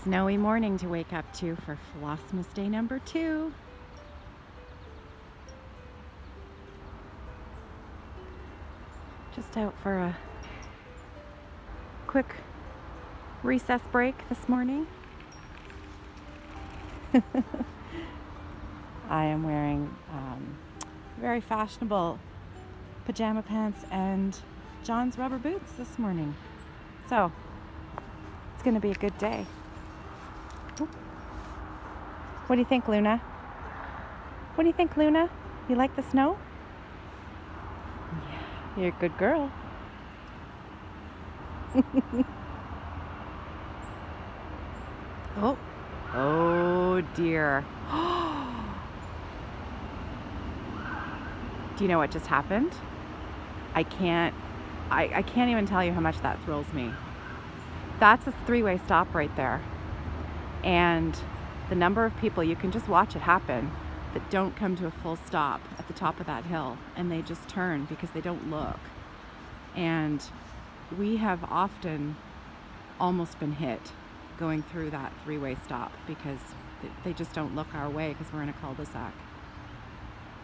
snowy morning to wake up to for Flossmas day number 2. Just out for a quick recess break this morning. I am wearing very fashionable pajama pants and John's rubber boots this morning. So it's going to be a good day. What do you think, Luna? What do you think, Luna? You like the snow? Yeah, you're a good girl. Oh dear. Do you know what just happened? I can't even tell you how much that thrills me. That's a 3-way stop right there. And the number of people, you can just watch it happen, that don't come to a full stop at the top of that hill, and they just turn because they don't look. And we have often almost been hit going through that 3-way stop because they just don't look our way because we're in a cul-de-sac.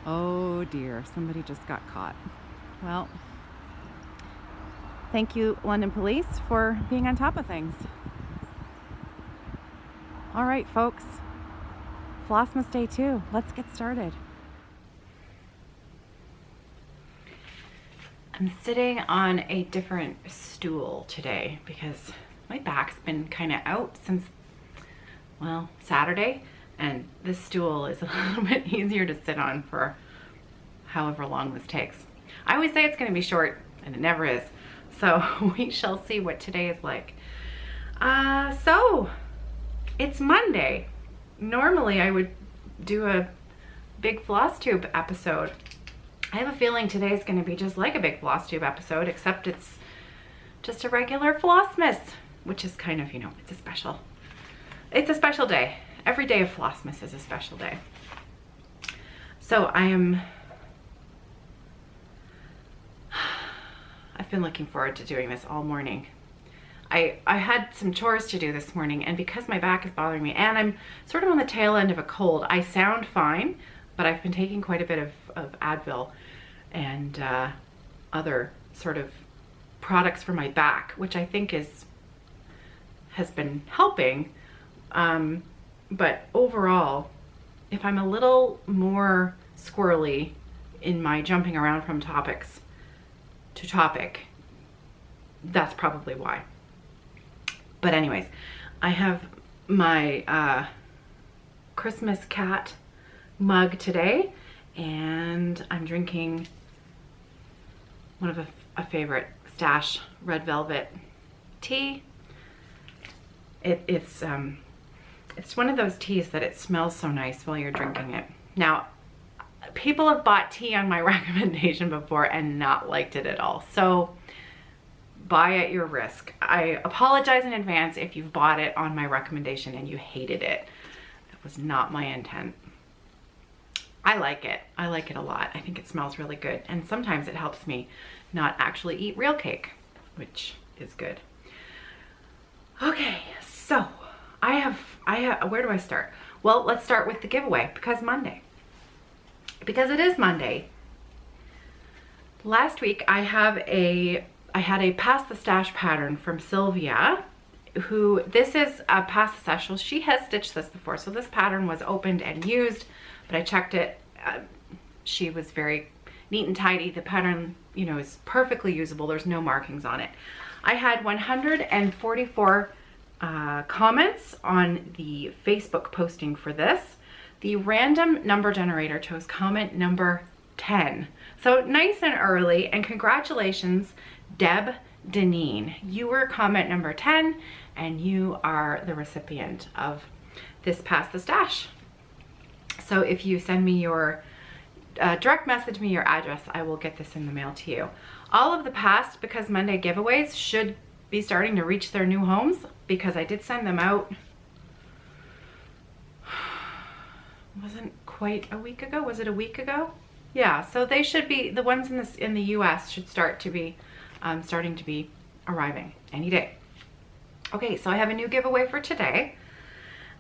Oh dear, somebody just got caught. Well, thank you, London Police, for being on top of things. All right, folks, Flossmas Day 2. Let's get started. I'm sitting on a different stool today because my back's been kind of out since, well, Saturday, and this stool is a little bit easier to sit on for however long this takes. I always say it's going to be short, and it never is. So we shall see what today is like. So it's Monday. Normally I would do a big floss tube episode. I have a feeling today is going to be just like a big floss tube episode, except it's just a regular Flossmas, which is kind of, you know, it's a special day. Every day of Flossmas is a special day. So I've been looking forward to doing this all morning. I had some chores to do this morning, and because my back is bothering me and I'm sort of on the tail end of a cold, I sound fine, but I've been taking quite a bit of Advil and other sort of products for my back, which I think has been helping. But overall, if I'm a little more squirrely in my jumping around from topics to topic, that's probably why. But anyways, I have my Christmas cat mug today, and I'm drinking one of a favorite Stash red velvet tea. It's one of those teas that it smells so nice while you're drinking it. Now, people have bought tea on my recommendation before and not liked it at all. So buy at your risk. I apologize in advance if you've bought it on my recommendation and you hated it. It was not my intent. I like it. I like it a lot. I think it smells really good. And sometimes it helps me not actually eat real cake, which is good. Okay, so I have, where do I start? Well, let's start with the giveaway because it is Monday. Last week I had a Pass the Stash pattern from Sylvia, who, this is a Pass the Stash. Well, she has stitched this before, so this pattern was opened and used, but I checked it. She was very neat and tidy. The pattern, you know, is perfectly usable. There's no markings on it. I had 144 comments on the Facebook posting for this. The random number generator chose comment number 10. So nice and early, and congratulations, Deb Deneen. You were comment number 10, and you are the recipient of this Pass the Stash. So if you send me your, direct message me your address, I will get this in the mail to you. All of the past Because Monday giveaways should be starting to reach their new homes, because I did send them out, wasn't quite a week ago. Was it a week ago? Yeah, so they should be, the ones in the US should start to be starting to be arriving any day. Okay, so I have a new giveaway for today.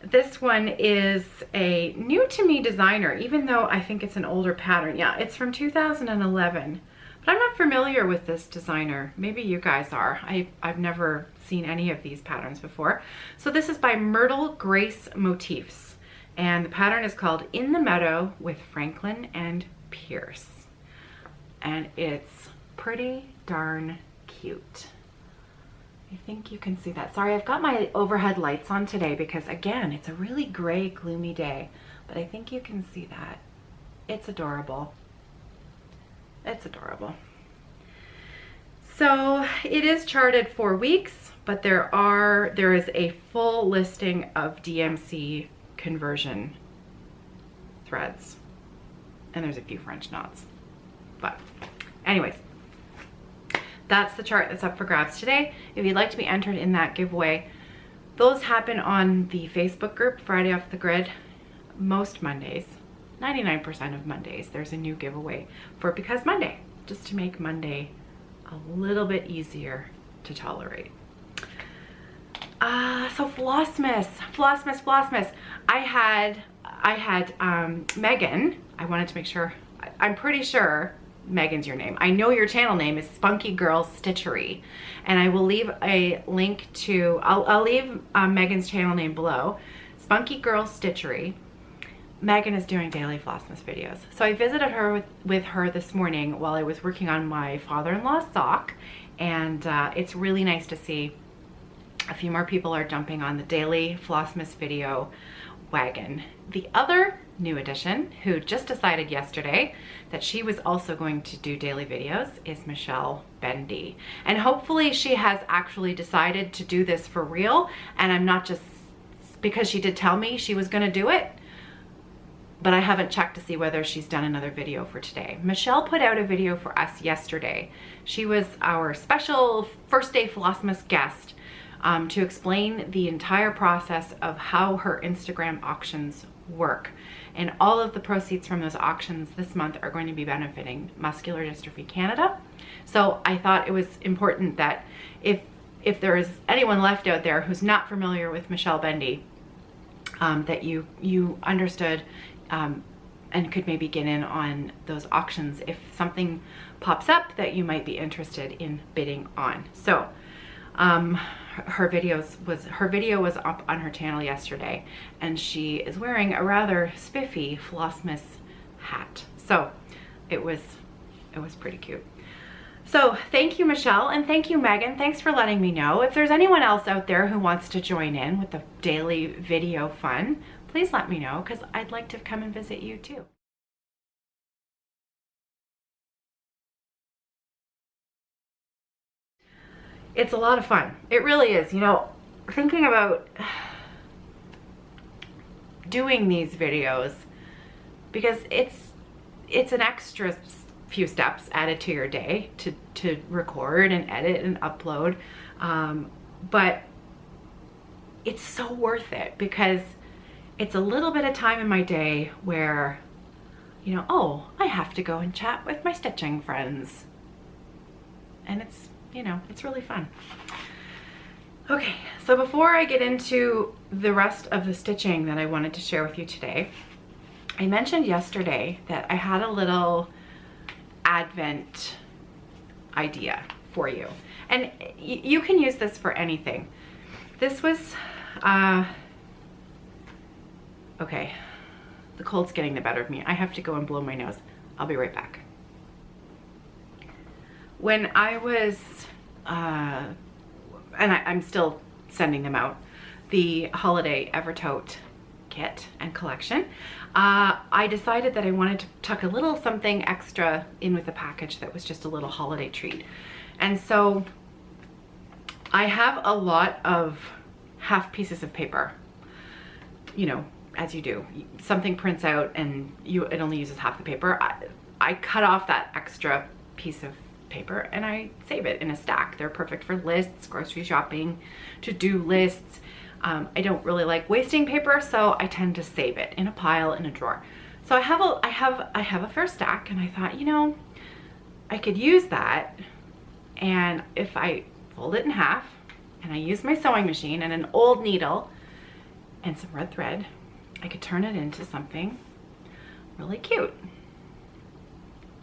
This one is a new to me designer, even though I think it's an older pattern. Yeah, it's from 2011, but I'm not familiar with this designer. Maybe you guys are. I've never seen any of these patterns before. So this is by Myrtle Grace Motifs, and the pattern is called In the Meadow with Franklin and Pierce, and it's pretty darn cute. I think you can see that. Sorry, I've got my overhead lights on today because, again, it's a really gray, gloomy day, but I think you can see that. It's adorable. It's adorable. So it is charted 4 weeks, but there is a full listing of DMC conversion threads, and there's a few French knots. But anyways, that's the chart that's up for grabs today. If you'd like to be entered in that giveaway, those happen on the Facebook group, Friday Off the Grid. Most Mondays, 99% of Mondays, there's a new giveaway for Because Monday, just to make Monday a little bit easier to tolerate. So Flossmas. I had Megan. I wanted to make sure, I'm pretty sure Megan's your name. I know your channel name is Spunky Girl Stitchery, and I will leave a link to, I'll leave Megan's channel name below. Spunky Girl Stitchery. Megan is doing daily Flossmas videos. So I visited her with her this morning while I was working on my father-in-law's sock, and it's really nice to see a few more people are jumping on the daily Flossmas video wagon. The other new addition, who just decided yesterday that she was also going to do daily videos, is Michelle Bendy. And hopefully she has actually decided to do this for real, and I'm not just, because she did tell me she was going to do it, but I haven't checked to see whether she's done another video for today. Michelle put out a video for us yesterday. She was our special first day Flossmas guest to explain the entire process of how her Instagram auctions work. And all of the proceeds from those auctions this month are going to be benefiting Muscular Dystrophy Canada. So I thought it was important that if there is anyone left out there who's not familiar with Michelle Bendy, that you understood and could maybe get in on those auctions if something pops up that you might be interested in bidding on. So her video was up on her channel yesterday, and she is wearing a rather spiffy Flossmas hat. So it was pretty cute. So thank you, Michelle, and thank you, Megan. Thanks for letting me know. If there's anyone else out there who wants to join in with the daily video fun, please let me know, because I'd like to come and visit you too. It's a lot of fun. It really is. You know, thinking about doing these videos, because it's an extra few steps added to your day to record and edit and upload, but it's so worth it, because it's a little bit of time in my day where, you know, oh, I have to go and chat with my stitching friends, and it's, you know, it's really fun. Okay, so before I get into the rest of the stitching that I wanted to share with you today, I mentioned yesterday that I had a little Advent idea for you, and you can use this for anything. This was okay, the cold's getting the better of me. I have to go and blow my nose. I'll be right back. When I was and I'm still sending them out, the holiday Evertote kit and collection, I decided that I wanted to tuck a little something extra in with the package that was just a little holiday treat. And so I have a lot of half pieces of paper, you know, as you do. Something prints out and it only uses half the paper. I cut off that extra piece of paper and I save it in a stack. They're perfect for lists, grocery shopping, to-do lists. I don't really like wasting paper, so I tend to save it in a pile in a drawer. So I have a first stack, and I thought, you know, I could use that, and if I fold it in half and I use my sewing machine and an old needle, and some red thread, I could turn it into something really cute.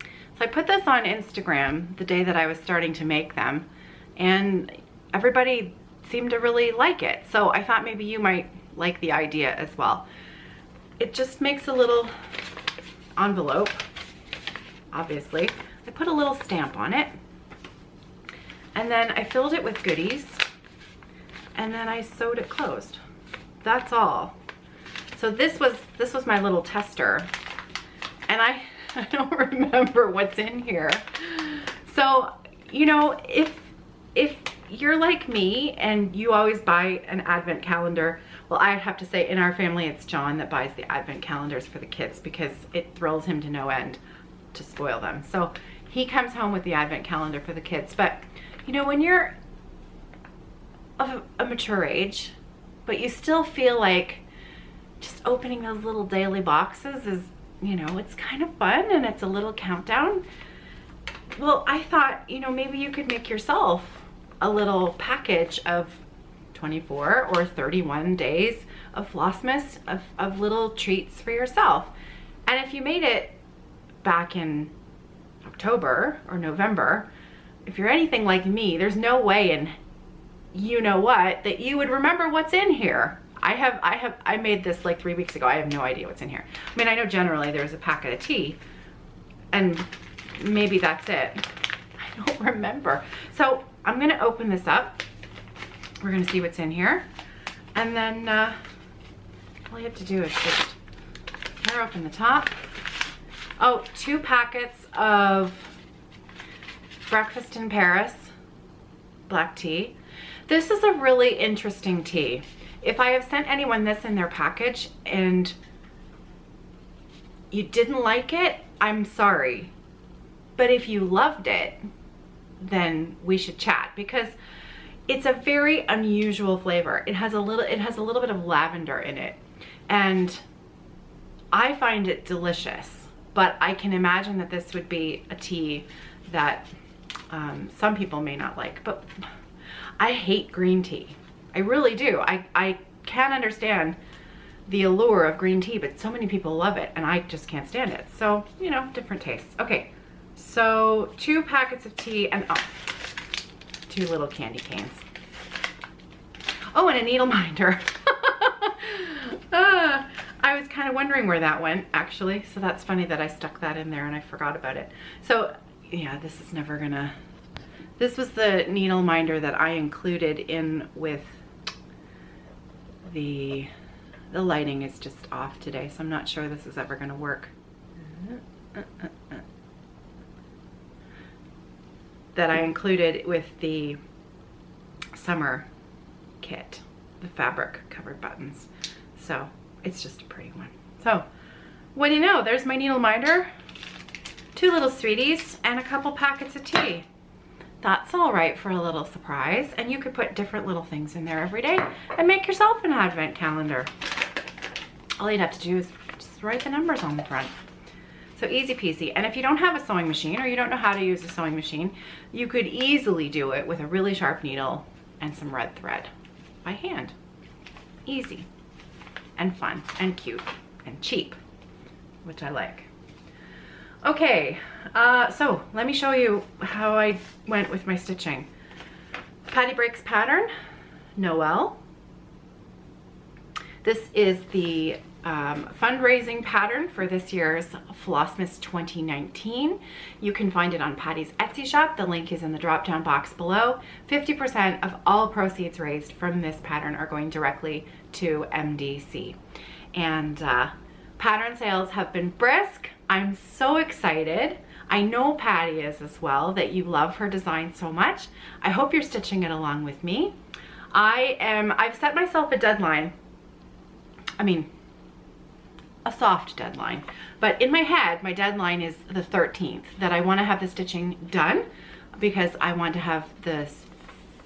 So I put this on Instagram the day that I was starting to make them, and everybody seemed to really like it. So I thought maybe you might like the idea as well. It just makes a little envelope, obviously. I put a little stamp on it, and then I filled it with goodies, and then I sewed it closed. That's all. So this was my little tester, and I don't remember what's in here. So, you know, if you're like me and you always buy an advent calendar, well, I have to say in our family it's John that buys the advent calendars for the kids because it thrills him to no end to spoil them. So he comes home with the advent calendar for the kids. But you know, when you're of a mature age, but you still feel like just opening those little daily boxes is, you know, it's kind of fun and it's a little countdown. Well, I thought, you know, maybe you could make yourself a little package of 24 or 31 days of Flossmas, of little treats for yourself. And if you made it back in October or November, if you're anything like me, there's no way in you know what that you would remember what's in here. I made this like 3 weeks ago. I have no idea what's in here. I mean, I know generally there's a packet of tea and maybe that's it. I don't remember. So I'm gonna open this up. We're gonna see what's in here. And then all you have to do is just tear open the top. Oh, 2 packets of Breakfast in Paris black tea. This is a really interesting tea. If I have sent anyone this in their package and you didn't like it, I'm sorry. But if you loved it, then we should chat, because it's a very unusual flavor. It has a little bit of lavender in it, and I find it delicious. But I can imagine that this would be a tea that some people may not like. But I hate green tea. I really do. I can't understand the allure of green tea, but so many people love it and I just can't stand it. So, you know, different tastes. Okay, so 2 packets of tea and 2 little candy canes. Oh, and a needle minder. I was kind of wondering where that went, actually. So that's funny that I stuck that in there and I forgot about it. So yeah, this is never gonna... This was the needle minder that I included in with the lighting is just off today, so I'm not sure this is ever gonna work. That I included with the summer kit, the fabric covered buttons. So it's just a pretty one. So what do you know, there's my needle minder, 2 little sweeties, and a couple packets of tea. That's all right for a little surprise, and you could put different little things in there every day and make yourself an advent calendar. All you'd have to do is just write the numbers on the front. So easy peasy. And if you don't have a sewing machine or you don't know how to use a sewing machine, you could easily do it with a really sharp needle and some red thread by hand. Easy and fun and cute and cheap, which I like. Okay, so let me show you how I went with my stitching. Patty Breaks pattern, Noel. This is the fundraising pattern for this year's Flossmas 2019. You can find it on Patty's Etsy shop. The link is in the drop down box below. 50% of all proceeds raised from this pattern are going directly to MDC. And pattern sales have been brisk. I'm so excited. I know Patty is as well, that you love her design so much. I hope you're stitching it along with me. I've set myself a deadline. I mean, a soft deadline, but in my head, my deadline is the 13th, that I want to have the stitching done because I want to have this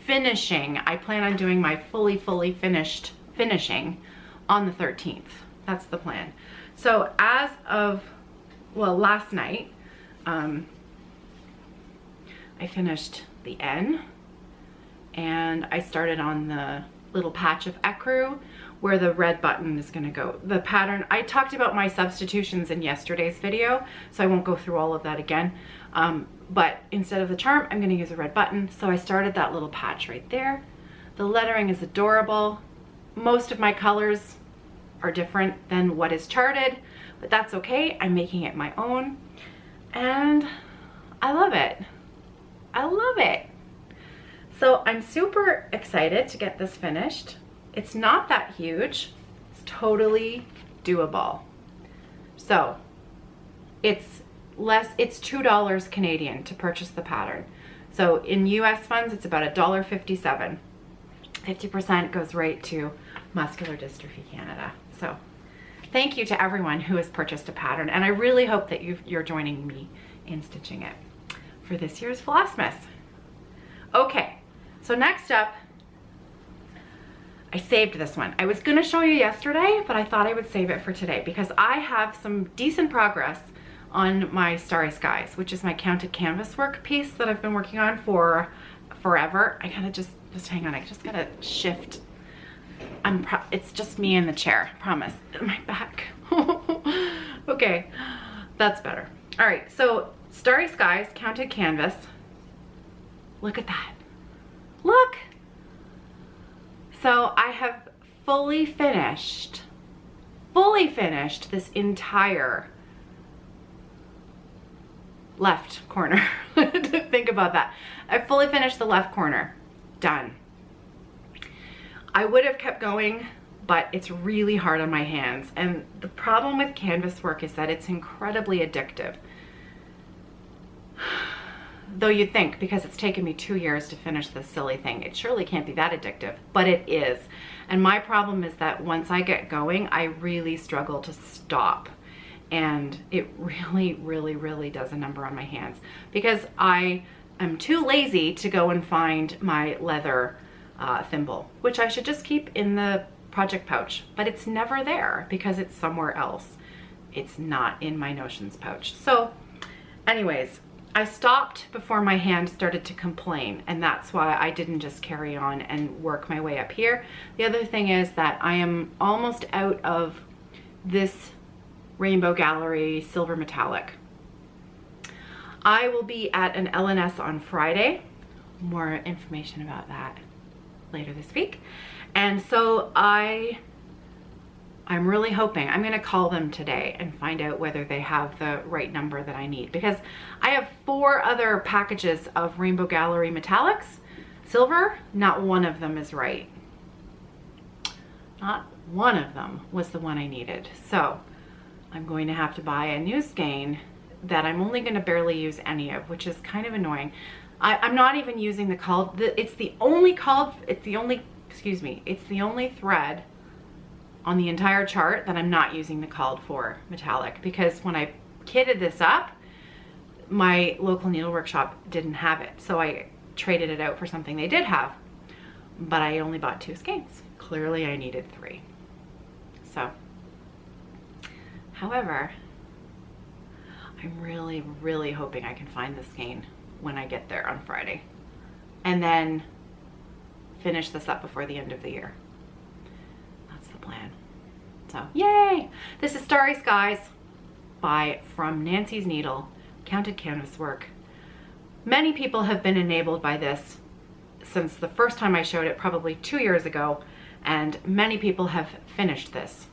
finishing. I plan on doing my fully finished finishing on the 13th. That's the plan. So as of, well, last night, I finished the N and I started on the little patch of ecru, where the red button is going to go. The pattern, I talked about my substitutions in yesterday's video, so I won't go through all of that again. But instead of the charm, I'm going to use a red button. So I started that little patch right there. The lettering is adorable. Most of my colors are different than what is charted, but that's okay. I'm making it my own, and I love it. I love it. So I'm super excited to get this finished. It's not that huge. It's totally doable. So it's $2 Canadian to purchase the pattern. So in US funds, it's about $1.57. 50% goes right to Muscular Dystrophy Canada. So thank you to everyone who has purchased a pattern, and I really hope that you're joining me in stitching it for this year's Flossmas. Okay, so next up, I saved this one. I was gonna show you yesterday, but I thought I would save it for today because I have some decent progress on my Starry Skies, which is my counted canvas work piece that I've been working on for forever. I gotta just hang on, I just gotta shift. It's just me in the chair, I promise. My back. Okay, that's better. All right, so Starry Skies, counted canvas. Look at that, look. So I have fully finished this entire left corner. Think about that. I fully finished the left corner, done. I would have kept going, but it's really hard on my hands. And the problem with canvas work is that it's incredibly addictive. Though you'd think, because it's taken me 2 years to finish this silly thing, it surely can't be that addictive, but it is. And my problem is that once I get going, I really struggle to stop. And it really, really, really does a number on my hands because I am too lazy to go and find my leather thimble, which I should just keep in the project pouch, but it's never there because it's somewhere else. It's not in my notions pouch. So anyways, I stopped before my hand started to complain, and that's why I didn't just carry on and work my way up here. The other thing is that I am almost out of this Rainbow Gallery Silver Metallic. I will be at an LNS on Friday. More information about that later this week. And so I'm really hoping, I'm gonna call them today and find out whether they have the right number that I need, because I have 4 other packages of Rainbow Gallery Metallics, silver, not one of them is right. Not one of them was the one I needed. So I'm going to have to buy a new skein that I'm only gonna barely use any of, which is kind of annoying. I'm not even using the called, it's the only thread on the entire chart that I'm not using the called for metallic, because when I kitted this up, my local needle workshop didn't have it. So I traded it out for something they did have, but I only bought 2 skeins. Clearly I needed 3. So, however, I'm really, really hoping I can find the skein when I get there on Friday, and then finish this up before the end of the year. That's the plan. So, yay! This is Starry Skies from Nancy's Needle, counted canvas work. Many people have been enabled by this since the first time I showed it, probably 2 years ago, and many people have finished this,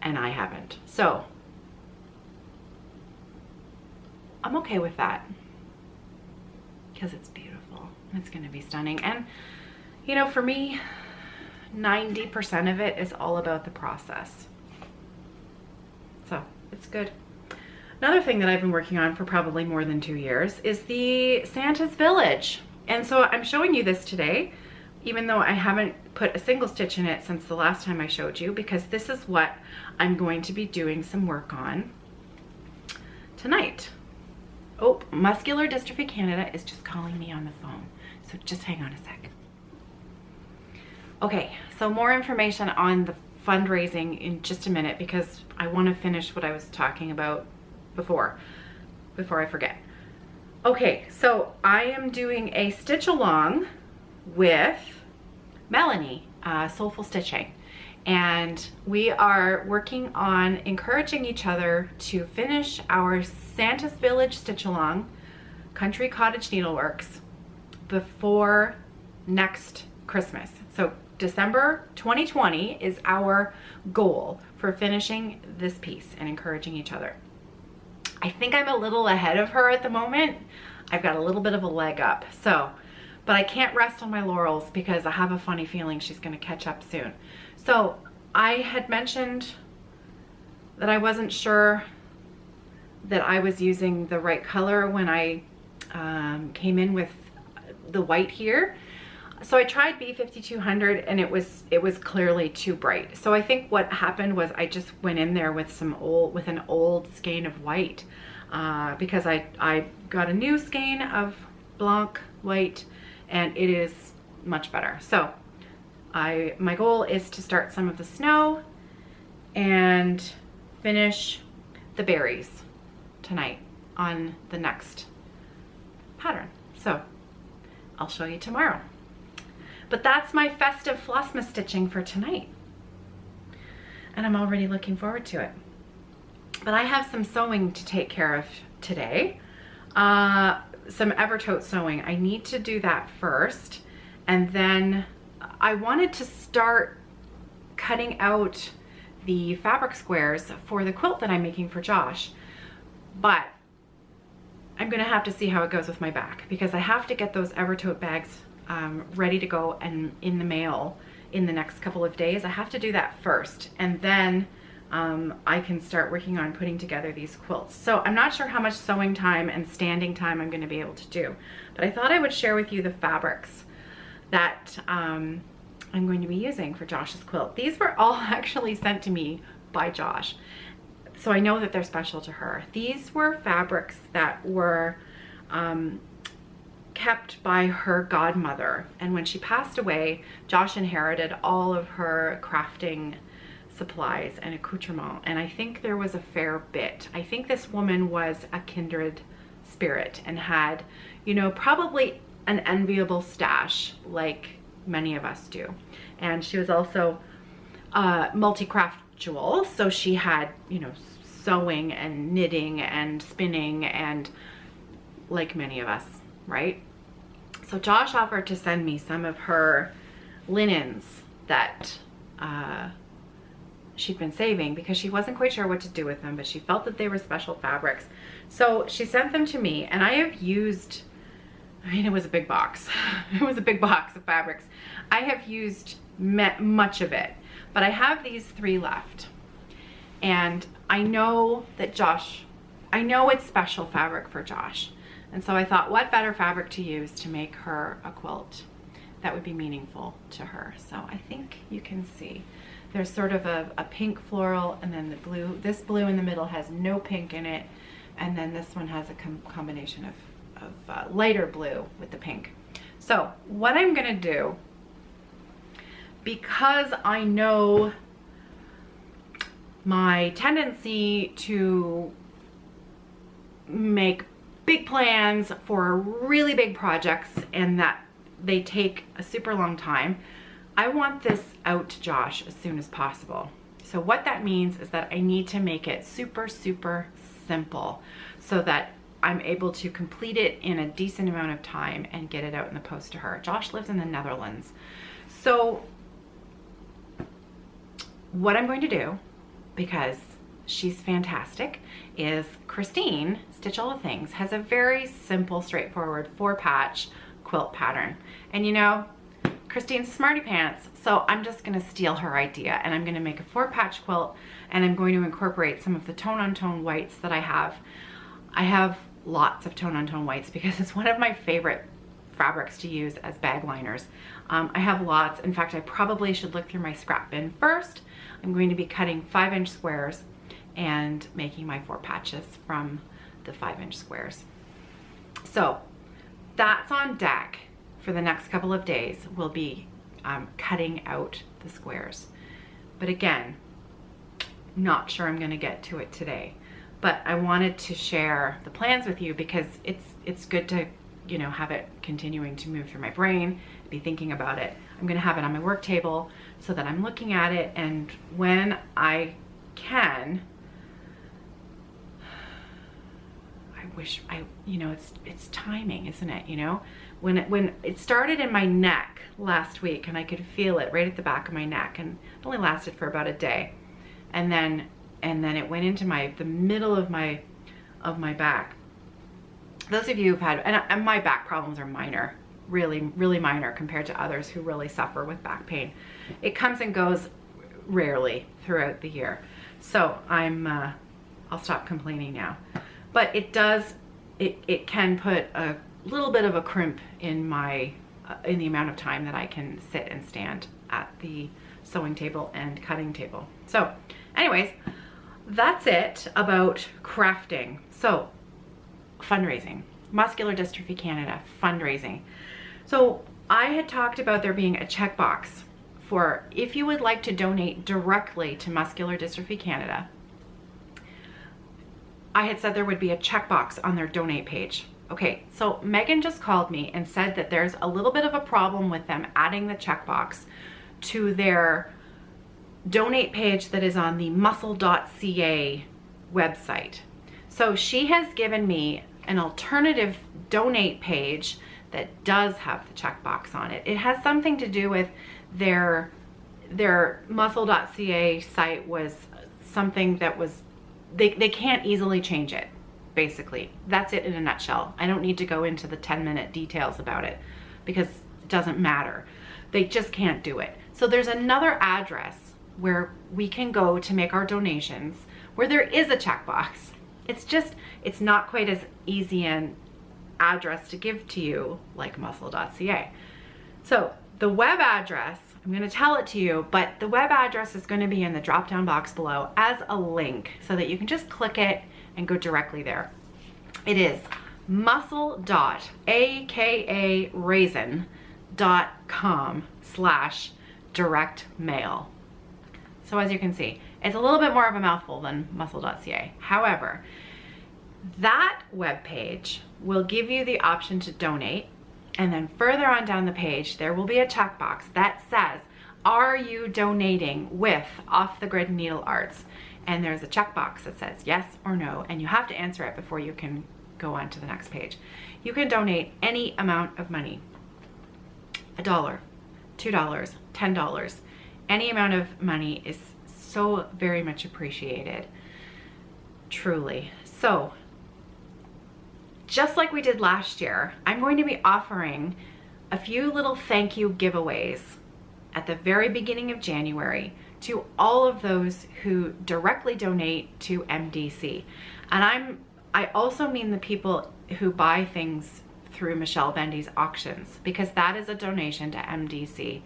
and I haven't. So, I'm okay with that, because it's beautiful. It's gonna be stunning. And you know, for me, 90% of it is all about the process. So it's good. Another thing that I've been working on for probably more than 2 years is the Santa's Village. And so I'm showing you this today, even though I haven't put a single stitch in it since the last time I showed you, because this is what I'm going to be doing some work on tonight. Oh, Muscular Dystrophy Canada is just calling me on the phone. So just hang on a sec. Okay, so more information on the fundraising in just a minute, because I want to finish what I was talking about before I forget. Okay, so I am doing a stitch along with Melanie, Soulful Stitching. And we are working on encouraging each other to finish our Santa's Village Stitch Along Country Cottage Needleworks before next Christmas. So December 2020 is our goal for finishing this piece and encouraging each other. I think I'm a little ahead of her at the moment. I've got a little bit of a leg up, but I can't rest on my laurels because I have a funny feeling she's going to catch up soon. So I had mentioned that I wasn't sure that I was using the right color when I came in with the white here. So I tried B5200 and it was clearly too bright. So I think what happened was I just went in there with an old skein of white because I got a new skein of Blanc white and it is much better. So my goal is to start some of the snow and finish the berries tonight on the next pattern. So I'll show you tomorrow. But that's my festive Flossmas stitching for tonight. And I'm already looking forward to it. But I have some sewing to take care of today. Some Evertote sewing. I need to do that first. And then I wanted to start cutting out the fabric squares for the quilt that I'm making for Josh. But I'm gonna have to see how it goes with my back because I have to get those Evertote bags ready to go and in the mail in the next couple of days. I have to do that first and then I can start working on putting together these quilts. So I'm not sure how much sewing time and standing time I'm going to be able to do, but I thought I would share with you the fabrics that I'm going to be using for Josh's quilt. These were all actually sent to me by Josh, so I know that they're special to her. These were fabrics that were kept by her godmother, and when she passed away, Josh inherited all of her crafting supplies and accoutrement, and I think there was a fair bit. I think this woman was a kindred spirit and had, you know, probably an enviable stash like many of us do. And she was also multi-craftual, so she had, you know, sewing and knitting and spinning and like many of us, right? So Josh offered to send me some of her linens that she'd been saving because she wasn't quite sure what to do with them, but she felt that they were special fabrics. So she sent them to me, and I have used, I mean, it was a big box. It was a big box of fabrics. I have used much of it, but I have these 3 left. And I know that Josh, I know it's special fabric for Josh. And so I thought, what better fabric to use to make her a quilt that would be meaningful to her. So I think you can see there's sort of a pink floral, and then the blue. This blue in the middle has no pink in it, and then this one has a combination of lighter blue with the pink. So what I'm gonna do, because I know my tendency to make big plans for really big projects and that they take a super long time, I want this out to Josh as soon as possible. So what that means is that I need to make it super, super simple so that I'm able to complete it in a decent amount of time and get it out in the post to her. Josh lives in the Netherlands. So what I'm going to do, because she's fantastic, is Christine, Stitch All the Things, has a very simple, straightforward 4-patch quilt pattern. And you know, Christine's a smarty pants, so I'm just gonna steal her idea and I'm gonna make a 4-patch quilt, and I'm going to incorporate some of the tone-on-tone whites that I have. I have lots of tone-on-tone whites because it's one of my favorite fabrics to use as bag liners. I have lots. In fact, I probably should look through my scrap bin first. I'm going to be cutting 5-inch squares and making my 4 patches from the 5-inch squares. So that's on deck for the next couple of days. We'll be cutting out the squares. But again, not sure I'm going to get to it today. But I wanted to share the plans with you because it's good to, you know, have it continuing to move through my brain, be thinking about it. I'm gonna have it on my work table so that I'm looking at it, and when I can, you know, it's timing, isn't it? You know, when it started in my neck last week and I could feel it right at the back of my neck, and it only lasted for about a day, and then it went into the middle of my back. Those of you who've had, and my back problems are minor, really minor compared to others who really suffer with back pain. It comes and goes rarely throughout the year, so I'll stop complaining now. But it does, it can put a little bit of a crimp in the amount of time that I can sit and stand at the sewing table and cutting table. So anyways, that's it about crafting. So fundraising, Muscular Dystrophy Canada fundraising. So I had talked about there being a checkbox for if you would like to donate directly to Muscular Dystrophy Canada. I had said there would be a checkbox on their donate page. Okay, so Megan just called me and said that there's a little bit of a problem with them adding the checkbox to their donate page that is on the muscle.ca website. So she has given me an alternative donate page that does have the checkbox on it. It has something to do with their muscle.ca site was something that was, they can't easily change it, basically. That's it in a nutshell. I don't need to go into the 10-minute details about it because it doesn't matter. They just can't do it. So there's another address where we can go to make our donations where there is a checkbox. It's not quite as easy an address to give to you like muscle.ca. So the web address, I'm going to tell it to you, but the web address is going to be in the drop down box below as a link so that you can just click it and go directly there. It is muscle.akaraisin.com/direct mail. So as you can see, it's a little bit more of a mouthful than muscle.ca. However, that web page will give you the option to donate. And then further on down the page, there will be a checkbox that says, are you donating with Off the Grid Needlearts? And there's a checkbox that says yes or no, and you have to answer it before you can go on to the next page. You can donate any amount of money, $1, $2, $10. Any amount of money is so very much appreciated, truly. So just like we did last year, I'm going to be offering a few little thank you giveaways at the very beginning of January to all of those who directly donate to MDC. And I also mean the people who buy things through Michelle Bendy's auctions, because that is a donation to MDC.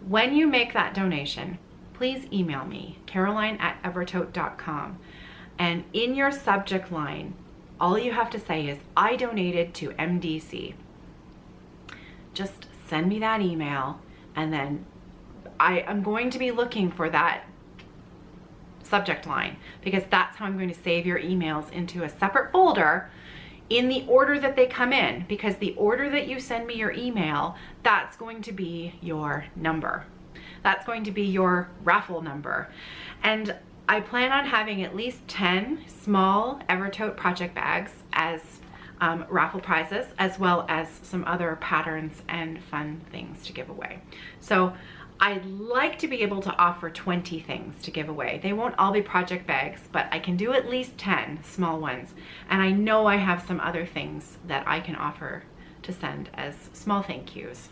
When you make that donation, please email me, caroline@evertote.com, and in your subject line, all you have to say is, I donated to MDC. Just send me that email, and then I'm going to be looking for that subject line, because that's how I'm going to save your emails into a separate folder in the order that they come in, because the order that you send me your email, that's going to be your number. That's going to be your raffle number. And I plan on having at least 10 small Evertote project bags as raffle prizes, as well as some other patterns and fun things to give away. So I'd like to be able to offer 20 things to give away. They won't all be project bags, but I can do at least 10 small ones. And I know I have some other things that I can offer to send as small thank yous,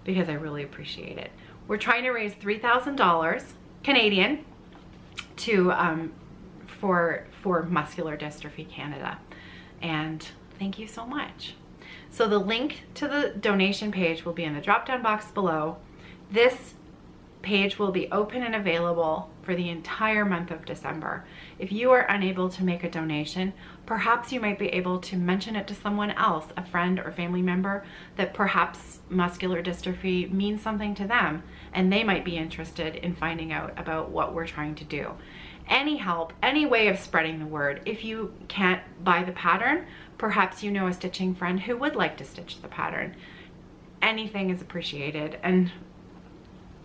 because I really appreciate it. We're trying to raise $3,000 Canadian to for Muscular Dystrophy Canada, and thank you so much. So the link to the donation page will be in the drop down box below. This page will be open and available for the entire month of December. If you are unable to make a donation, perhaps you might be able to mention it to someone else, a friend or family member, that perhaps muscular dystrophy means something to them, and they might be interested in finding out about what we're trying to do. Any help, any way of spreading the word. If you can't buy the pattern, perhaps you know a stitching friend who would like to stitch the pattern. Anything is appreciated, and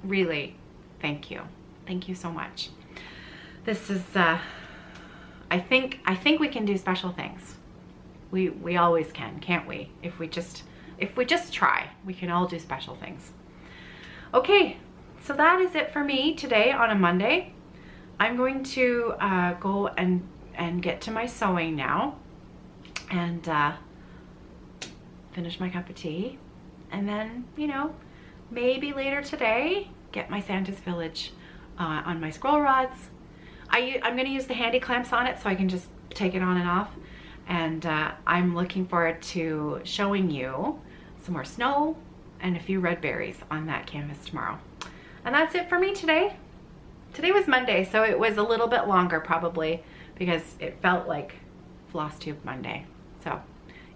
really, thank you. Thank you so much. This is, I think we can do special things. We always can, can't we? If we just try, we can all do special things. Okay, so that is it for me today on a Monday. I'm going to go and get to my sewing now and finish my cup of tea. And then, you know, maybe later today, get my Santa's Village on my scroll rods. I'm gonna use the handy clamps on it so I can just take it on and off. And I'm looking forward to showing you some more snow and a few red berries on that canvas tomorrow. And that's it for me today. Today was Monday, so it was a little bit longer probably because it felt like Floss Tube Monday. So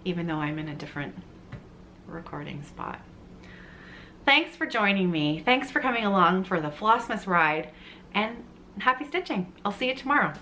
even though I'm in a different recording spot. Thanks for joining me. Thanks for coming along for the Flossmas ride, and happy stitching. I'll see you tomorrow.